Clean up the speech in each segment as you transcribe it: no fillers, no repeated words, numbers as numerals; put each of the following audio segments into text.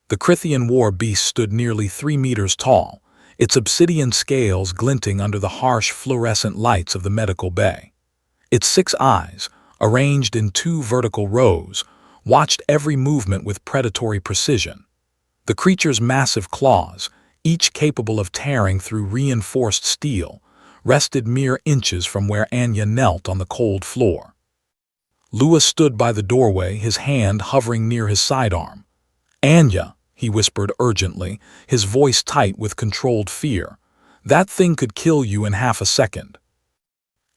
The Crithian war beast stood nearly 3 meters tall, its obsidian scales glinting under the harsh fluorescent lights of the medical bay. Its 6 eyes, arranged in 2 vertical rows, watched every movement with predatory precision. The creature's massive claws, each capable of tearing through reinforced steel, rested mere inches from where Anya knelt on the cold floor. Lewis stood by the doorway, his hand hovering near his sidearm. "Anya," he whispered urgently, his voice tight with controlled fear. "That thing could kill you in half a second."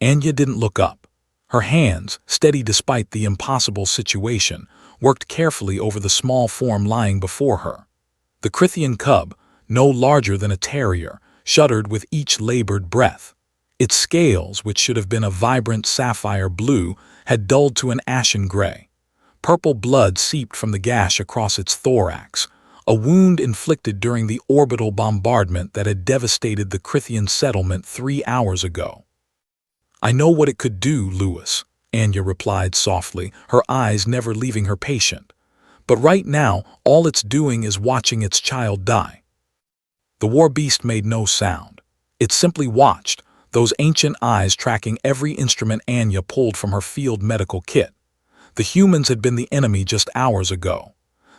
Anya didn't look up. Her hands, steady despite the impossible situation, worked carefully over the small form lying before her. The Crithian cub, no larger than a terrier, shuddered with each labored breath. Its scales, which should have been a vibrant sapphire blue, had dulled to an ashen gray. Purple blood seeped from the gash across its thorax, a wound inflicted during the orbital bombardment that had devastated the Crithian settlement 3 hours ago. "I know what it could do, Lewis," Anya replied softly, her eyes never leaving her patient. "But right now, all it's doing is watching its child die." The war beast made no sound. It simply watched, those ancient eyes tracking every instrument Anya pulled from her field medical kit. The humans had been the enemy just hours ago.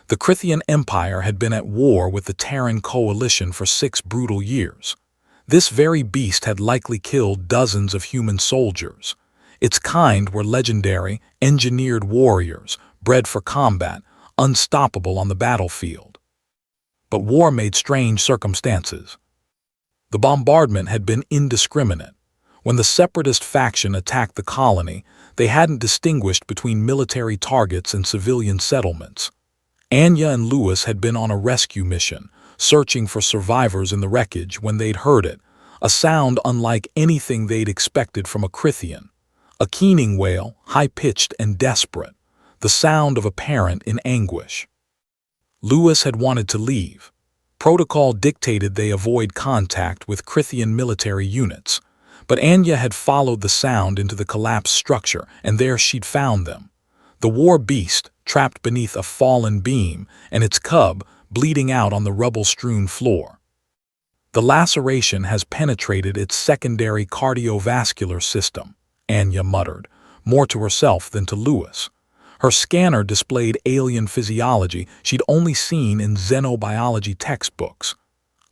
The Crithian Empire had been at war with the Terran coalition for 6 brutal years. This very beast had likely killed dozens of human soldiers. Its kind were legendary, engineered warriors, bred for combat, unstoppable on the battlefield. But war made strange circumstances. The bombardment had been indiscriminate. When the separatist faction attacked the colony, they hadn't distinguished between military targets and civilian settlements. Anya and Lewis had been on a rescue mission, searching for survivors in the wreckage when they'd heard it, a sound unlike anything they'd expected from a Crithian. A keening wail, high-pitched and desperate, the sound of a parent in anguish. Lewis had wanted to leave. Protocol dictated they avoid contact with Crithian military units, but Anya had followed the sound into the collapsed structure, and there she'd found them. The war beast, trapped beneath a fallen beam, and its cub, bleeding out on the rubble-strewn floor. "The laceration has penetrated its secondary cardiovascular system," Anya muttered, more to herself than to Lewis. Her scanner displayed alien physiology she'd only seen in xenobiology textbooks.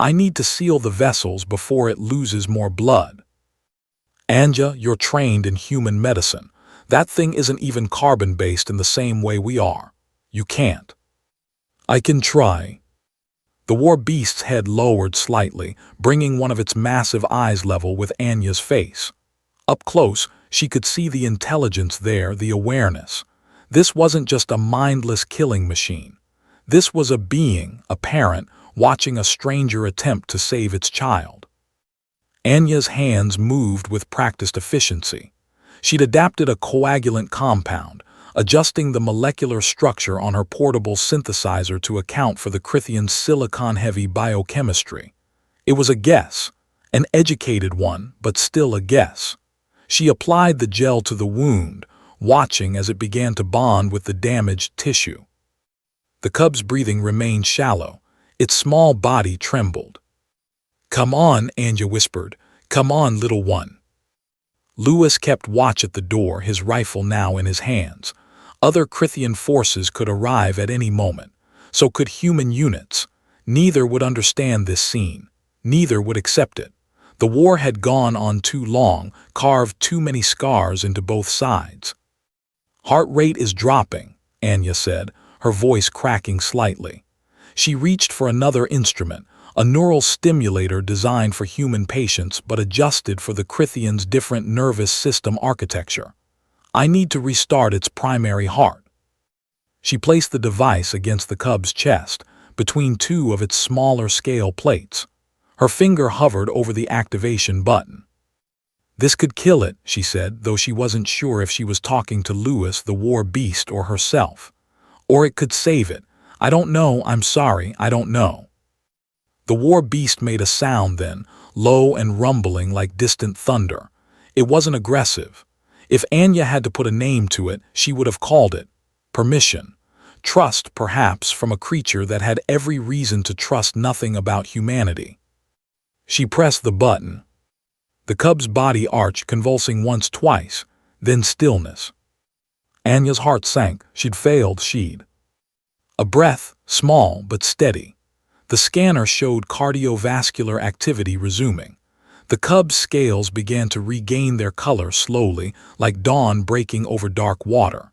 "I need to seal the vessels before it loses more blood." "Anya, you're trained in human medicine. That thing isn't even carbon-based in the same way we are. You can't." "I can try." The war beast's head lowered slightly, bringing one of its massive eyes level with Anya's face. Up close, she could see the intelligence there, the awareness. This wasn't just a mindless killing machine. This was a being, a parent, watching a stranger attempt to save its child. Anya's hands moved with practiced efficiency. She'd adapted a coagulant compound, adjusting the molecular structure on her portable synthesizer to account for the Crithian's silicon-heavy biochemistry. It was a guess, an educated one, but still a guess. She applied the gel to the wound, watching as it began to bond with the damaged tissue. The cub's breathing remained shallow. Its small body trembled. "Come on," Anya whispered. "Come on, little one." Lewis kept watch at the door, his rifle now in his hands. Other Crithian forces could arrive at any moment. So could human units. Neither would understand this scene. Neither would accept it. The war had gone on too long, carved too many scars into both sides. "Heart rate is dropping," Anya said, her voice cracking slightly. She reached for another instrument, a neural stimulator designed for human patients but adjusted for the Crithian's different nervous system architecture. "I need to restart its primary heart." She placed the device against the cub's chest, between 2 of its smaller scale plates. Her finger hovered over the activation button. "This could kill it," she said, though she wasn't sure if she was talking to Lewis, the war beast, or herself. "Or it could save it. I don't know, I'm sorry, I don't know." The war beast made a sound then, low and rumbling like distant thunder. It wasn't aggressive. If Anya had to put a name to it, she would have called it permission. Trust, perhaps, from a creature that had every reason to trust nothing about humanity. She pressed the button. The cub's body arched, convulsing once, twice, then stillness. Anya's heart sank. She'd failed. A breath, small but steady. The scanner showed cardiovascular activity resuming. The cub's scales began to regain their color slowly, like dawn breaking over dark water.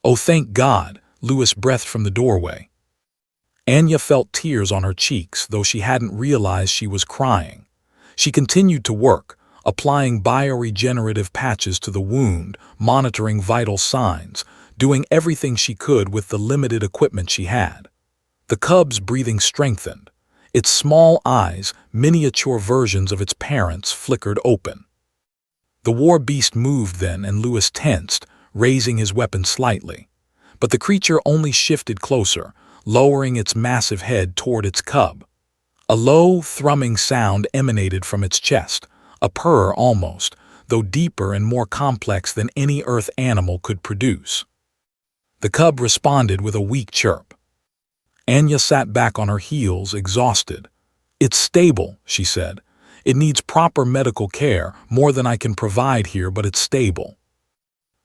"Oh, thank God," Lewis breathed from the doorway. Anya felt tears on her cheeks, though she hadn't realized she was crying. She continued to work, applying bioregenerative patches to the wound, monitoring vital signs, doing everything she could with the limited equipment she had. The cub's breathing strengthened. Its small eyes, miniature versions of its parents, flickered open. The war beast moved then, and Lewis tensed, raising his weapon slightly. But the creature only shifted closer, lowering its massive head toward its cub. A low, thrumming sound emanated from its chest, a purr almost, though deeper and more complex than any earth animal could produce. The cub responded with a weak chirp. Anya sat back on her heels, exhausted. "It's stable," she said. "It needs proper medical care, more than I can provide here, but it's stable."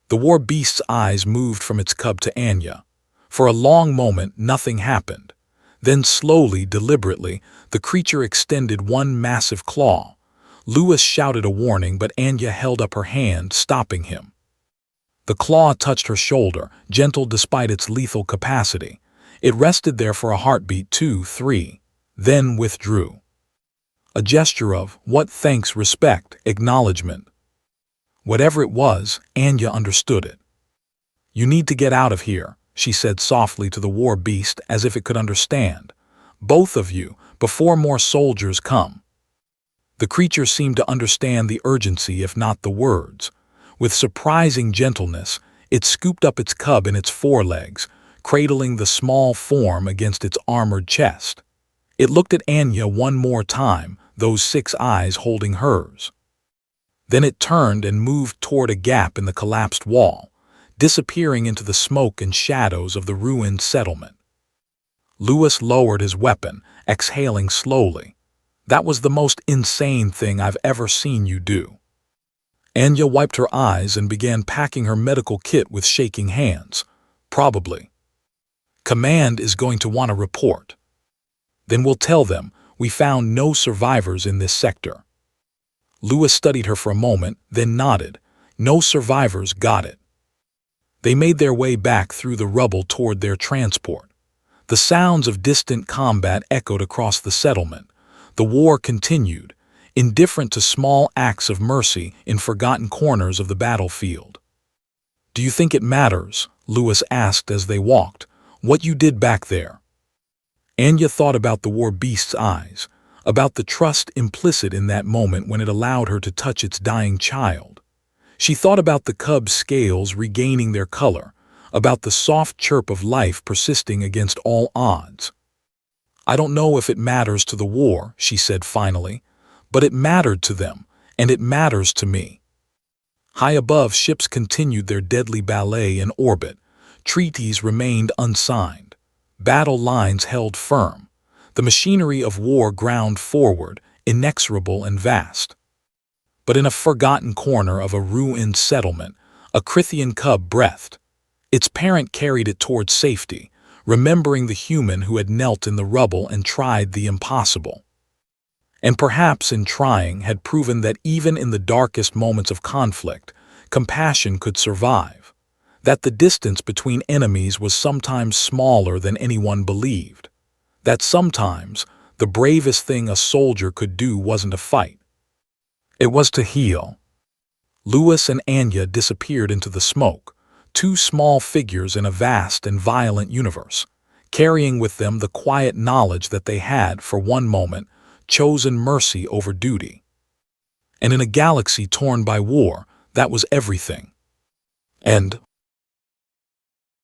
The war beast's eyes moved from its cub to Anya. For a long moment, nothing happened. Then slowly, deliberately, the creature extended one massive claw. Lewis shouted a warning, but Anya held up her hand, stopping him. The claw touched her shoulder, gentle despite its lethal capacity. It rested there for a heartbeat, 2, 3, then withdrew. A gesture of, what, thanks, respect, acknowledgement. Whatever it was, Anya understood it. "You need to get out of here," she said softly to the war beast, as if it could understand. "Both of you, before more soldiers come." The creature seemed to understand the urgency, if not the words. With surprising gentleness, it scooped up its cub in its forelegs, cradling the small form against its armored chest. It looked at Anya one more time, those 6 eyes holding hers. Then it turned and moved toward a gap in the collapsed wall, disappearing into the smoke and shadows of the ruined settlement. Lewis lowered his weapon, exhaling slowly. "That was the most insane thing I've ever seen you do." Anya wiped her eyes and began packing her medical kit with shaking hands. "Probably. Command is going to want a report. Then we'll tell them we found no survivors in this sector." Lewis studied her for a moment, then nodded. "No survivors, got it." They made their way back through the rubble toward their transport. The sounds of distant combat echoed across the settlement. The war continued, indifferent to small acts of mercy in forgotten corners of the battlefield. "Do you think it matters," Lewis asked as they walked, "what you did back there?" Anya thought about the war beast's eyes, about the trust implicit in that moment when it allowed her to touch its dying child. She thought about the cub's scales regaining their color, about the soft chirp of life persisting against all odds. "I don't know if it matters to the war," she said finally, "but it mattered to them, and it matters to me." High above, ships continued their deadly ballet in orbit. Treaties remained unsigned. Battle lines held firm. The machinery of war ground forward, inexorable and vast. But in a forgotten corner of a ruined settlement, a Crithian cub breathed. Its parent carried it toward safety, remembering the human who had knelt in the rubble and tried the impossible. And perhaps in trying had proven that even in the darkest moments of conflict, compassion could survive. That the distance between enemies was sometimes smaller than anyone believed. That sometimes the bravest thing a soldier could do wasn't to fight. It was to heal. Lewis and Anya disappeared into the smoke, 2 small figures in a vast and violent universe, carrying with them the quiet knowledge that they had, for one moment, chosen mercy over duty. And in a galaxy torn by war, that was everything. End.